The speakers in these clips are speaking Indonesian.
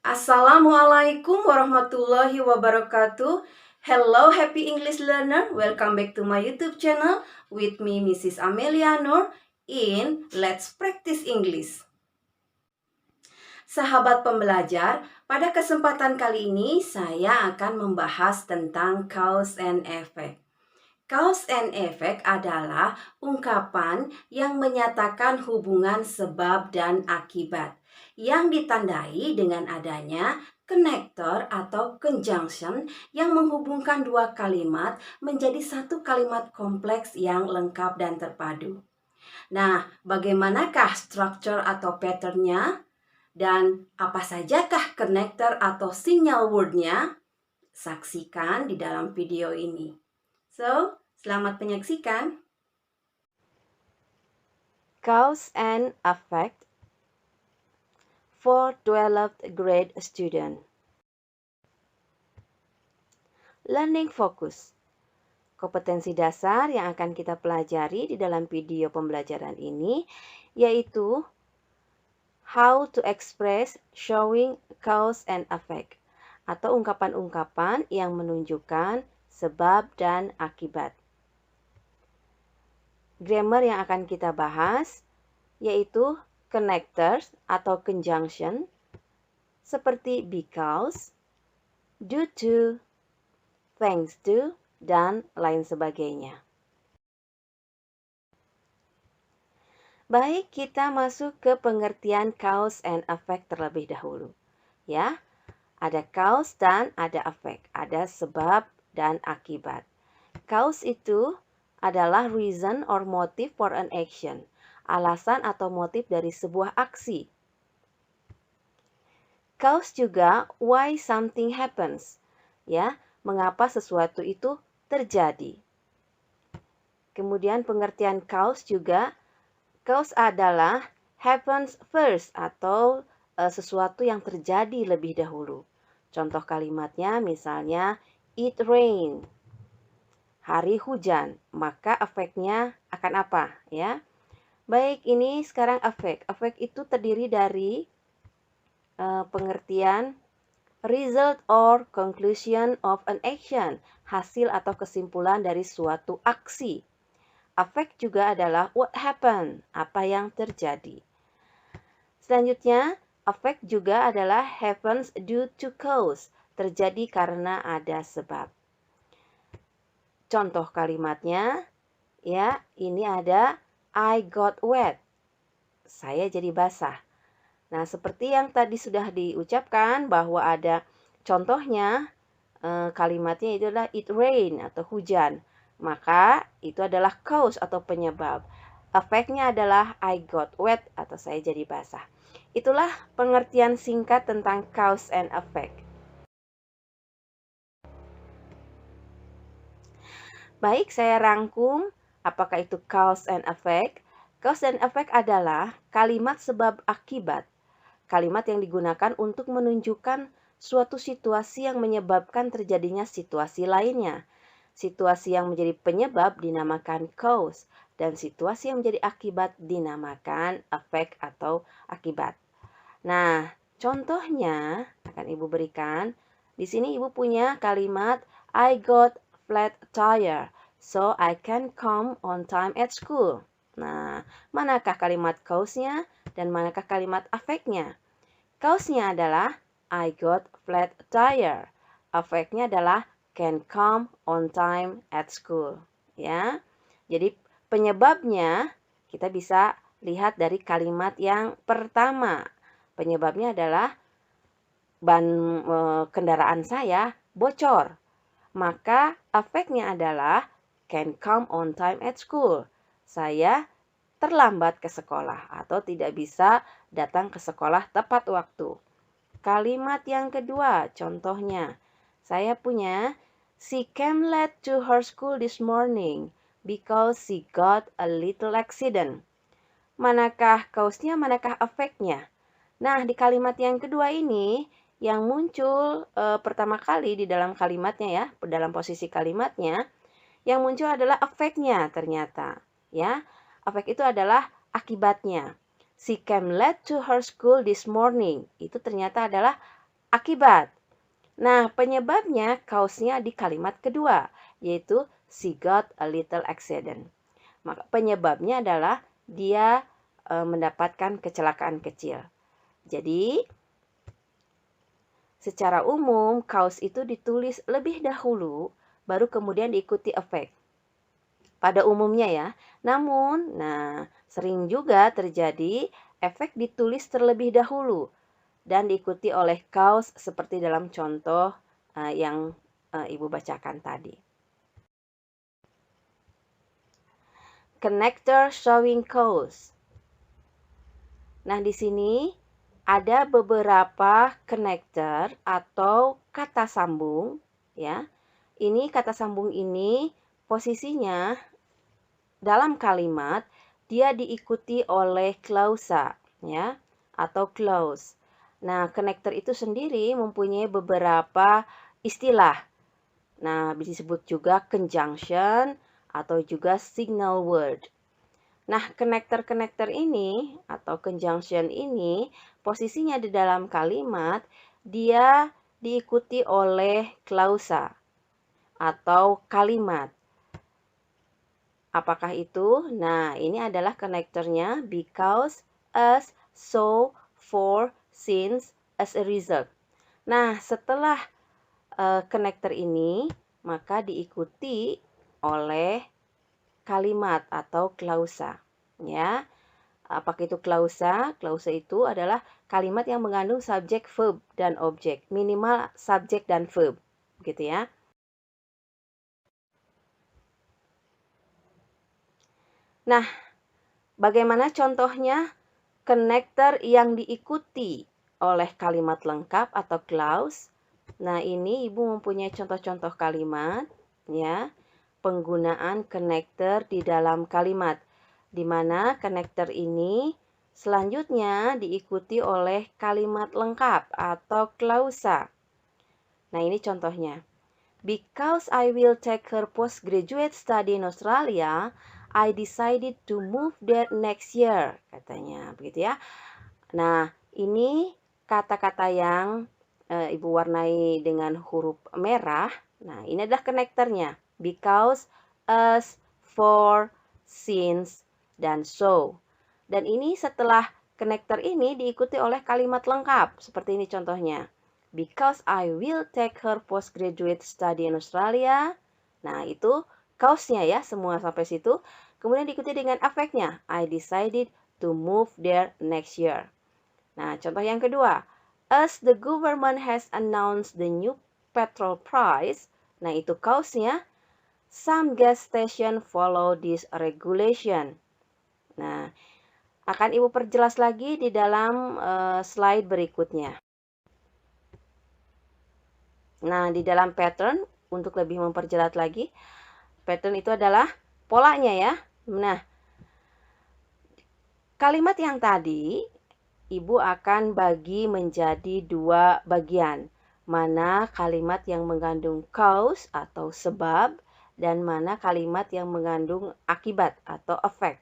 Assalamualaikum warahmatullahi wabarakatuh. Hello happy English learner, welcome back to my YouTube channel with me Mrs. Amelia Nur in Let's Practice English. Sahabat pembelajar, pada kesempatan kali ini saya akan membahas tentang cause and effect. Cause and effect adalah ungkapan yang menyatakan hubungan sebab dan akibat yang ditandai dengan adanya connector atau conjunction yang menghubungkan dua kalimat menjadi satu kalimat kompleks yang lengkap dan terpadu. Nah, bagaimanakah structure atau patternnya? Dan apa sajakah connector atau signal wordnya? Saksikan di dalam video ini. So, selamat menyaksikan. Cause and effect for 12th grade student. Learning focus. Kompetensi dasar yang akan kita pelajari di dalam video pembelajaran ini yaitu how to express showing cause and effect atau ungkapan-ungkapan yang menunjukkan sebab dan akibat. Grammar yang akan kita bahas yaitu connectors atau conjunction seperti because, due to, thanks to, dan lain sebagainya. Baik, kita masuk ke pengertian cause and effect terlebih dahulu. Ya, ada cause dan ada effect, ada sebab dan akibat. Cause itu adalah reason or motive for an action, alasan atau motif dari sebuah aksi. Cause juga why something happens, ya, mengapa sesuatu itu terjadi. Kemudian pengertian cause juga, cause adalah happens first atau sesuatu yang terjadi lebih dahulu. Contoh kalimatnya misalnya it rain, hari hujan, maka efeknya akan apa, ya? Baik, ini sekarang efek. Efek itu terdiri dari pengertian result or conclusion of an action, hasil atau kesimpulan dari suatu aksi. Effect juga adalah what happened, apa yang terjadi. Selanjutnya, effect juga adalah happens due to cause, terjadi karena ada sebab. Contoh kalimatnya, ya, ini ada I got wet, saya jadi basah. Nah, seperti yang tadi sudah diucapkan bahwa ada contohnya, kalimatnya itu adalah it rain atau hujan. Maka itu adalah cause atau penyebab. Efeknya adalah I got wet atau saya jadi basah. Itulah pengertian singkat tentang cause and effect. Baik, saya rangkum apakah itu cause and effect. Cause and effect adalah kalimat sebab akibat. Kalimat yang digunakan untuk menunjukkan suatu situasi yang menyebabkan terjadinya situasi lainnya. Situasi yang menjadi penyebab dinamakan cause, dan situasi yang menjadi akibat dinamakan effect atau akibat. Nah, contohnya akan Ibu berikan. Di sini Ibu punya kalimat I got flat tire, so I can come on time at school. Nah, manakah kalimat cause-nya dan manakah kalimat effect-nya? Cause-nya adalah I got flat tire. Effect-nya adalah can come on time at school. Ya, jadi penyebabnya kita bisa lihat dari kalimat yang pertama. Penyebabnya adalah ban kendaraan saya bocor. Maka efeknya adalah can come on time at school. Saya terlambat ke sekolah atau tidak bisa datang ke sekolah tepat waktu. Kalimat yang kedua, contohnya, saya punya she came late to her school this morning because she got a little accident. Manakah cause-nya, manakah efeknya? Nah, di kalimat yang kedua ini, yang muncul pertama kali di dalam kalimatnya ya, dalam posisi kalimatnya, yang muncul adalah efeknya ternyata. Ya, efek itu adalah akibatnya. She came late to her school this morning. Itu ternyata adalah akibat. Nah, penyebabnya, cause-nya di kalimat kedua, yaitu she got a little accident. Maka penyebabnya adalah dia mendapatkan kecelakaan kecil. Jadi, secara umum, cause itu ditulis lebih dahulu, baru kemudian diikuti effect. Pada umumnya ya. Namun, sering juga terjadi efek ditulis terlebih dahulu dan diikuti oleh cause seperti dalam contoh yang Ibu bacakan tadi. Connector showing cause. Nah, di sini ada beberapa connector atau kata sambung ya. Ini kata sambung ini posisinya dalam kalimat dia diikuti oleh klausa ya atau clause. Nah, connector itu sendiri mempunyai beberapa istilah. Nah, disebut juga conjunction atau juga signal word. Nah, connector-connector ini atau conjunction ini posisinya di dalam kalimat dia diikuti oleh klausa atau kalimat. Apakah itu? Nah, ini adalah konektornya because, as, so, for, since, as a result. Nah, setelah konektor ini, maka diikuti oleh kalimat atau klausa. Ya, apakah itu klausa? Klausa itu adalah kalimat yang mengandung subjek, verb, dan objek. Minimal subjek dan verb. Gitu ya. Nah, bagaimana contohnya? Connector yang diikuti oleh kalimat lengkap atau clause. Nah, ini Ibu mempunyai contoh-contoh kalimat ya. Penggunaan connector di dalam kalimat di mana connector ini selanjutnya diikuti oleh kalimat lengkap atau klausa. Nah, ini contohnya. Because I will take her postgraduate study in Australia, I decided to move there next year, katanya, begitu ya. Nah, ini kata-kata yang Ibu warnai dengan huruf merah. Nah, ini adalah konektornya. Because, as, for, since, dan so. Dan ini setelah konektor ini diikuti oleh kalimat lengkap. Seperti ini contohnya. Because I will take her postgraduate study in Australia. Nah, itu cause-nya ya, semua sampai situ. Kemudian diikuti dengan efeknya. I decided to move there next year. Nah, contoh yang kedua. As the government has announced the new petrol price. Nah, itu cause-nya. Some gas station follow this regulation. Nah, akan Ibu perjelas lagi di dalam slide berikutnya. Nah, di dalam pattern, untuk lebih memperjelas lagi, pattern itu adalah polanya ya. Nah, kalimat yang tadi, Ibu akan bagi menjadi dua bagian. Mana kalimat yang mengandung cause atau sebab, dan mana kalimat yang mengandung akibat atau effect.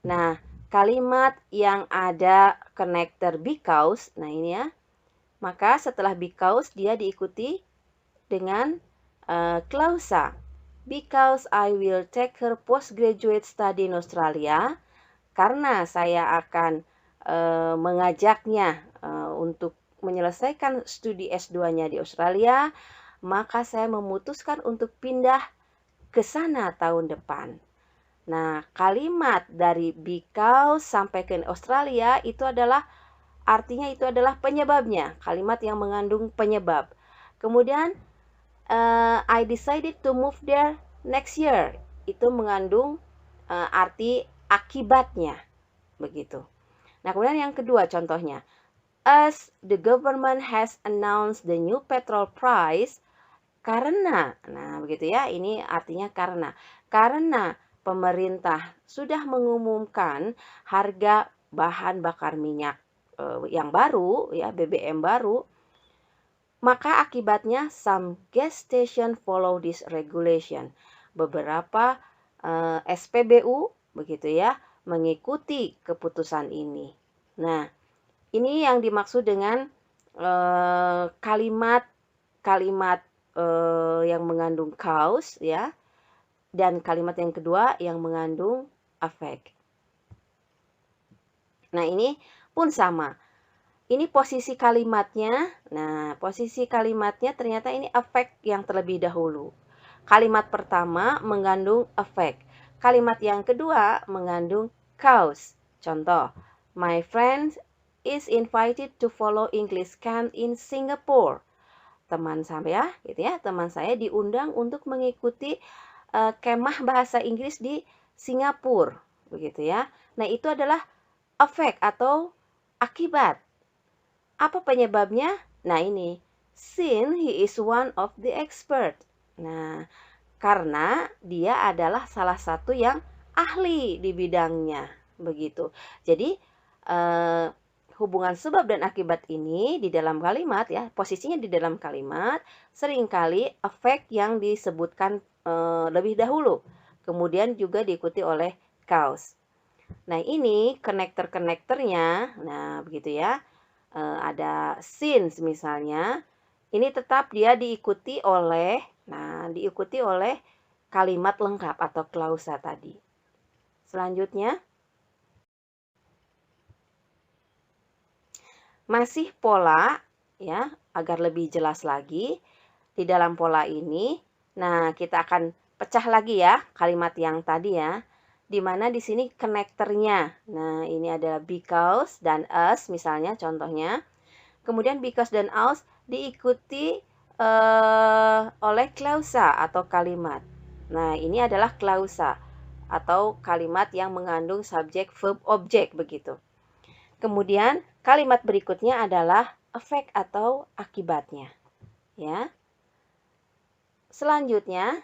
Nah, kalimat yang ada connector because, nah ini ya, maka setelah because dia diikuti dengan klausa. Because I will take her postgraduate study in Australia. Karena saya akan mengajaknya untuk menyelesaikan studi S2-nya di Australia, maka saya memutuskan untuk pindah ke sana tahun depan. Nah, kalimat dari because sampai ke Australia itu adalah artinya itu adalah penyebabnya, kalimat yang mengandung penyebab. Kemudian I decided to move there next year. Itu mengandung arti akibatnya. Begitu. Nah, kemudian yang kedua contohnya. As the government has announced the new petrol price, karena, nah begitu ya, ini artinya karena. Karena pemerintah sudah mengumumkan harga bahan bakar minyak yang baru, ya BBM baru, maka akibatnya some gas station follow this regulation. Beberapa SPBU begitu ya mengikuti keputusan ini. Nah, ini yang dimaksud dengan kalimat yang mengandung cause ya, dan kalimat yang kedua yang mengandung affect. Nah, ini pun sama. Ini posisi kalimatnya. Nah, posisi kalimatnya ternyata ini affect yang terlebih dahulu. Kalimat pertama mengandung affect. Kalimat yang kedua mengandung cause. Contoh, my friend is invited to follow English camp in Singapore. Teman saya, gitu ya, teman saya diundang untuk mengikuti kemah bahasa Inggris di Singapura, begitu ya. Nah, itu adalah efek atau akibat. Apa penyebabnya? Nah, ini, since he is one of the expert. Nah, karena dia adalah salah satu yang ahli di bidangnya, begitu. Jadi, hubungan sebab dan akibat ini di dalam kalimat ya, posisinya di dalam kalimat, seringkali efek yang disebutkan lebih dahulu, kemudian juga diikuti oleh cause. Nah, ini konektor-konektornya, nah begitu ya, ada since misalnya, ini tetap dia diikuti oleh kalimat lengkap atau klausa tadi. Selanjutnya, masih pola ya, agar lebih jelas lagi di dalam pola ini. Nah, kita akan pecah lagi ya kalimat yang tadi ya. Di mana di sini konektornya. Nah, ini adalah because dan as misalnya contohnya. Kemudian because dan as diikuti oleh klausa atau kalimat. Nah, ini adalah klausa atau kalimat yang mengandung subjek, verb, objek begitu. Kemudian kalimat berikutnya adalah efek atau akibatnya. Ya. Selanjutnya,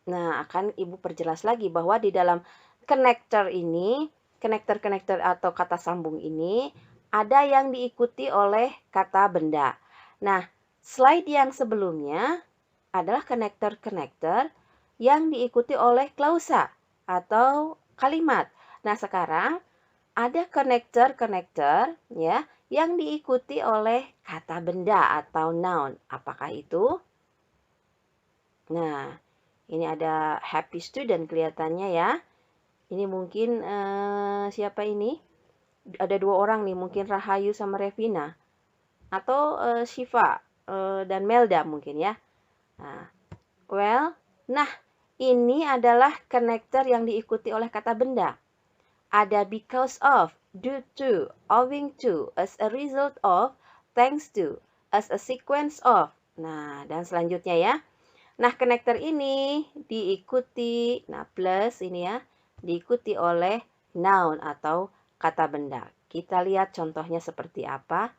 nah akan Ibu perjelas lagi bahwa di dalam konektor ini, konektor-konektor atau kata sambung ini, ada yang diikuti oleh kata benda. Nah, slide yang sebelumnya adalah konektor-konektor yang diikuti oleh klausa atau kalimat. Nah, sekarang ada konektor-konektor ya yang diikuti oleh kata benda atau noun. Apakah itu? Nah, ini ada happy student kelihatannya ya. Ini mungkin siapa ini? Ada dua orang nih, mungkin Rahayu sama Revina. Atau Shiva dan Melda mungkin ya. Nah, ini adalah konektor yang diikuti oleh kata benda. Ada because of, due to, owing to, as a result of, thanks to, as a sequence of. Nah, dan selanjutnya ya. Nah, konektor ini diikuti, nah plus ini ya, diikuti oleh noun atau kata benda. Kita lihat contohnya seperti apa.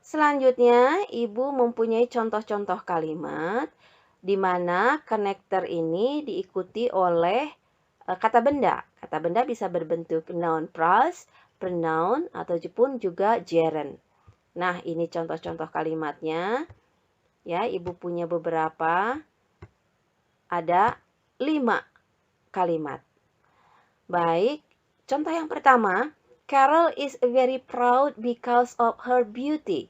Selanjutnya, Ibu mempunyai contoh-contoh kalimat di mana konektor ini diikuti oleh kata benda. Kata benda bisa berbentuk noun plus, pronoun, ataupun juga gerund. Nah, ini contoh-contoh kalimatnya. Ya, Ibu punya beberapa. Ada 5 kalimat. Baik, contoh yang pertama, Carol is very proud because of her beauty.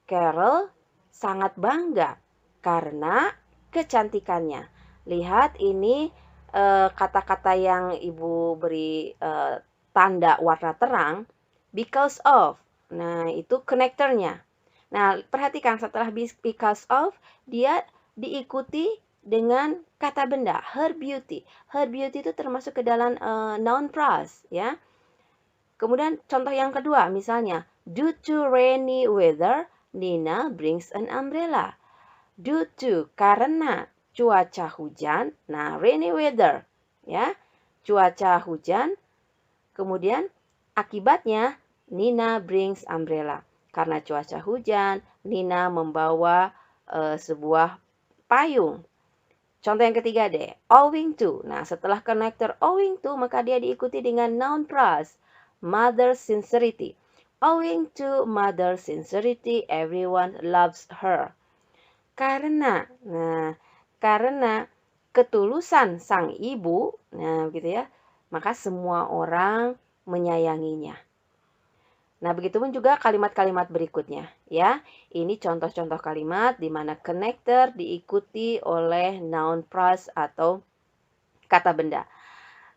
Carol sangat bangga karena kecantikannya. Lihat ini kata-kata yang Ibu beri tanda warna terang, because of. Nah, itu konektornya. Nah, perhatikan setelah because of, dia diikuti dengan kata benda, her beauty. Her beauty itu termasuk ke dalam noun phrase, ya. Kemudian contoh yang kedua, misalnya, due to rainy weather, Nina brings an umbrella. Due to, karena cuaca hujan, nah rainy weather, ya, cuaca hujan. Kemudian akibatnya, Nina brings umbrella. Karena cuaca hujan, Nina membawa sebuah payung. Contoh yang ketiga deh, owing to. Nah, setelah konektor owing to, maka dia diikuti dengan noun phrase, mother sincerity. Owing to mother sincerity, everyone loves her. Karena ketulusan sang ibu, nah begitu ya, maka semua orang menyayanginya. Nah, begitupun juga kalimat-kalimat berikutnya, ya. Ini contoh-contoh kalimat di mana connector diikuti oleh noun phrase atau kata benda.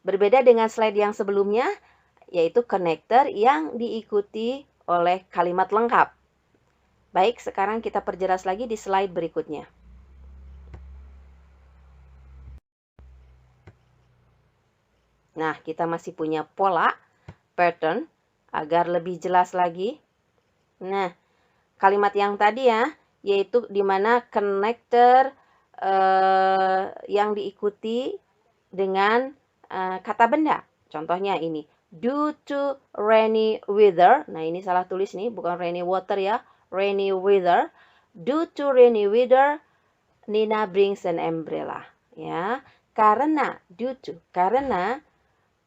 Berbeda dengan slide yang sebelumnya, yaitu connector yang diikuti oleh kalimat lengkap. Baik, sekarang kita perjelas lagi di slide berikutnya. Nah, kita masih punya pola, pattern, agar lebih jelas lagi. Nah, kalimat yang tadi ya, yaitu di mana connector yang diikuti dengan kata benda. Contohnya ini, due to rainy weather. Nah, ini salah tulis nih, bukan rainy water ya, rainy weather. Due to rainy weather, Nina brings an umbrella. Ya, karena karena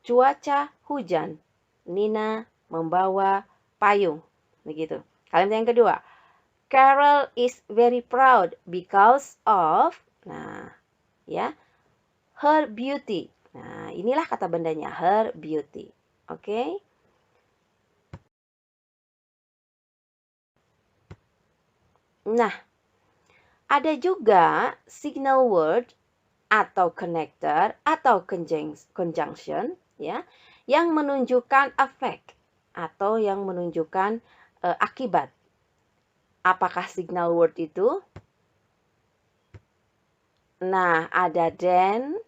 cuaca hujan, Nina membawa payung. Begitu. Kalimat yang kedua, Carol is very proud because of, nah, ya, her beauty. Nah, inilah kata bendanya, her beauty. Oke? Nah, ada juga signal word atau connector atau conjunction, ya, yang menunjukkan effect atau yang menunjukkan akibat. Apakah signal word itu? Nah, ada then,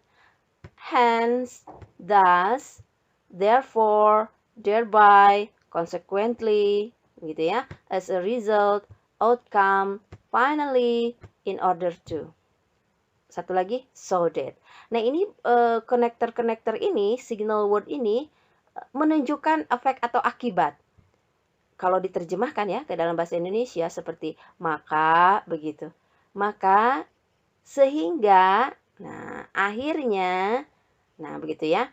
hence, thus, therefore, thereby, consequently, gitu ya, as a result, outcome, finally, in order to. Satu lagi, so that. Nah, ini connector-connector ini, signal word ini menunjukkan efek atau akibat. Kalau diterjemahkan ya ke dalam bahasa Indonesia seperti maka, begitu. Maka, sehingga, nah, akhirnya, nah, begitu ya.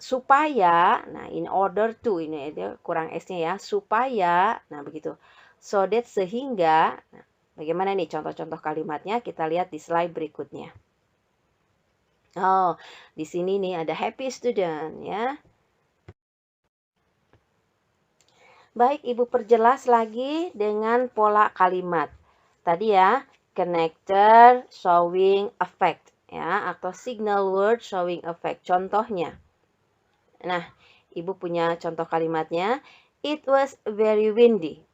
Supaya, nah, in order to, ini dia kurang S-nya ya, supaya, nah, begitu. So that, sehingga, nah, bagaimana nih contoh-contoh kalimatnya? Kita lihat di slide berikutnya. Oh, di sini nih ada happy student ya. Baik, Ibu perjelas lagi dengan pola kalimat. Tadi ya, connector showing effect ya, atau signal word showing effect. Contohnya. Nah, Ibu punya contoh kalimatnya. It was very windy.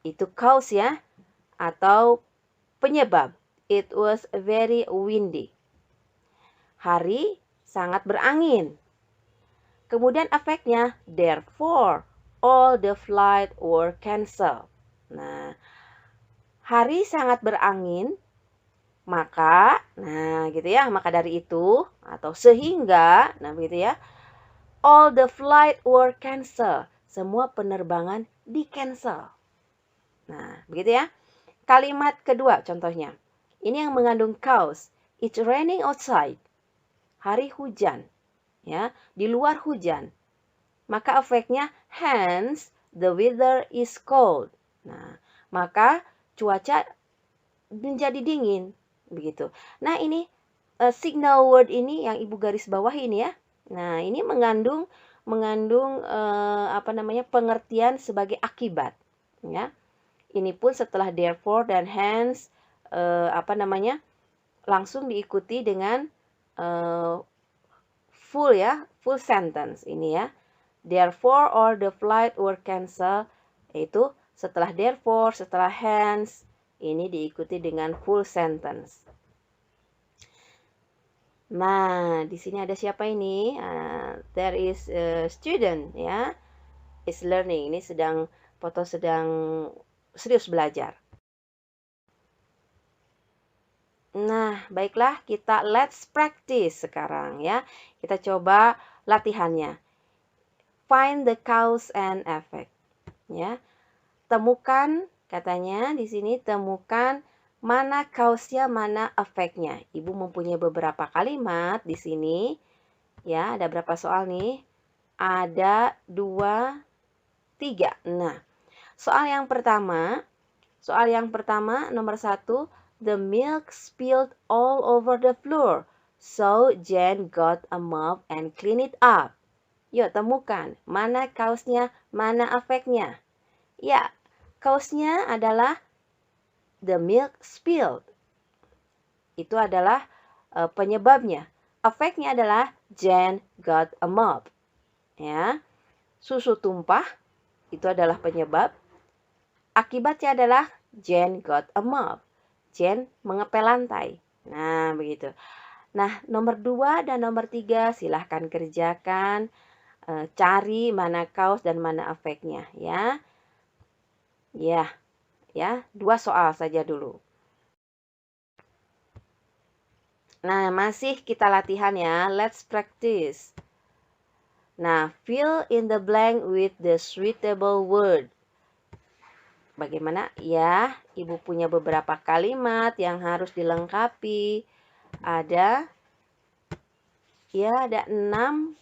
Itu cause ya, atau penyebab. It was very windy. Hari sangat berangin. Kemudian efeknya, therefore, all the flight were cancelled. Nah, hari sangat berangin, maka, nah gitu ya, maka dari itu, atau sehingga, nah begitu ya, all the flight were cancelled. Semua penerbangan di-cancel. Nah, begitu ya. Kalimat kedua contohnya. Ini yang mengandung cause. It's raining outside. Hari hujan. Ya, di luar hujan. Maka efeknya hence the weather is cold. Nah, maka cuaca menjadi dingin, begitu. Nah, ini signal word ini yang Ibu garis bawah ini ya. Nah, ini mengandung apa namanya, pengertian sebagai akibat, ya. Ini pun setelah therefore dan hence apa namanya, langsung diikuti dengan full ya, full sentence ini ya. Therefore all the flight were cancelled, yaitu setelah therefore, setelah hence, ini diikuti dengan full sentence. Nah, di sini ada siapa ini? There is a student ya, is learning. Ini sedang serius belajar. Nah, baiklah, kita let's practice sekarang ya. Kita coba latihannya. Find the cause and effect. Ya. Temukan, katanya di sini, temukan mana cause-nya, mana efeknya. Ibu mempunyai beberapa kalimat di sini. Ya, ada berapa soal nih? Ada 2, 3. Nah, soal yang pertama nomor 1, the milk spilled all over the floor. So Jane got a mop and clean it up. Yuk temukan, mana causenya, mana efeknya. Ya, causenya adalah the milk spilled. Itu adalah penyebabnya. Efeknya adalah Jane got a mop. Ya, susu tumpah itu adalah penyebab. Akibatnya adalah Jane got a mop. Jane mengepel lantai. Nah, begitu. Nah, nomor 2 dan nomor 3 silahkan kerjakan. Cari mana cause dan mana efeknya ya. Ya, 2 soal saja dulu. Nah, masih kita latihan ya. Let's practice. Nah, fill in the blank with the suitable word. Bagaimana? Ya, Ibu punya beberapa kalimat yang harus dilengkapi. Ada 6.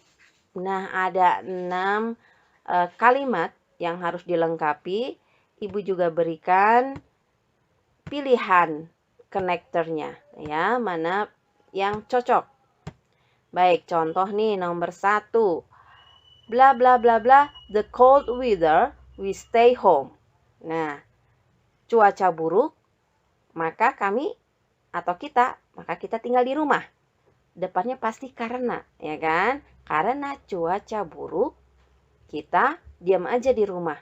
Nah, ada 6 kalimat yang harus dilengkapi. Ibu juga berikan pilihan konektornya ya, mana yang cocok. Baik, contoh nih nomor 1. Bla bla bla bla, the cold weather, we stay home. Nah, cuaca buruk, maka kita tinggal di rumah. Depannya pasti karena, ya kan? Karena cuaca buruk, kita diam aja di rumah.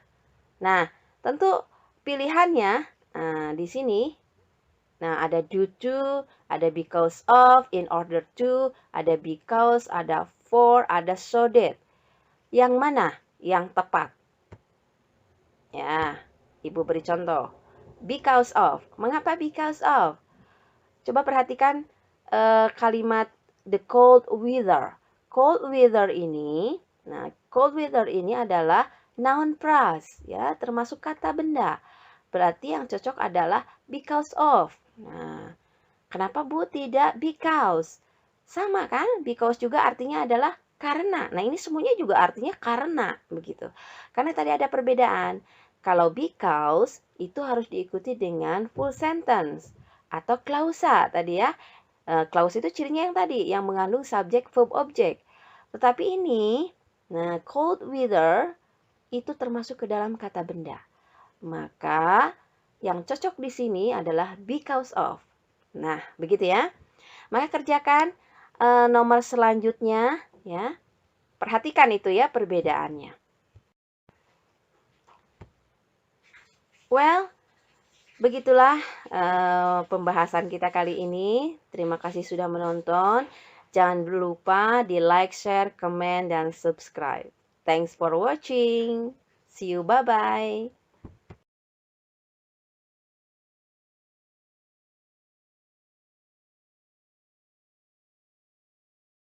Nah, tentu pilihannya di sini. Nah, ada due to, ada because of, in order to, ada because, ada for, ada so that. Yang mana yang tepat? Ya, Ibu beri contoh. Because of. Mengapa because of? Coba perhatikan kalimat the cold weather. Cold weather ini adalah noun phrase ya, termasuk kata benda. Berarti yang cocok adalah because of. Nah, kenapa Bu tidak because? Sama kan? Because juga artinya adalah karena. Nah, ini semuanya juga artinya karena begitu. Karena tadi ada perbedaan. Kalau because itu harus diikuti dengan full sentence atau klausa tadi ya. Clause itu cirinya yang tadi, yang mengandung subjek, verb, objek. Tetapi ini, cold weather itu termasuk ke dalam kata benda. Maka yang cocok di sini adalah because of. Nah, begitu ya. Maka kerjakan nomor selanjutnya ya. Perhatikan itu ya perbedaannya. Well, begitulah pembahasan kita kali ini. Terima kasih sudah menonton. Jangan lupa di like, share, comment, dan subscribe. Thanks for watching. See you, bye-bye.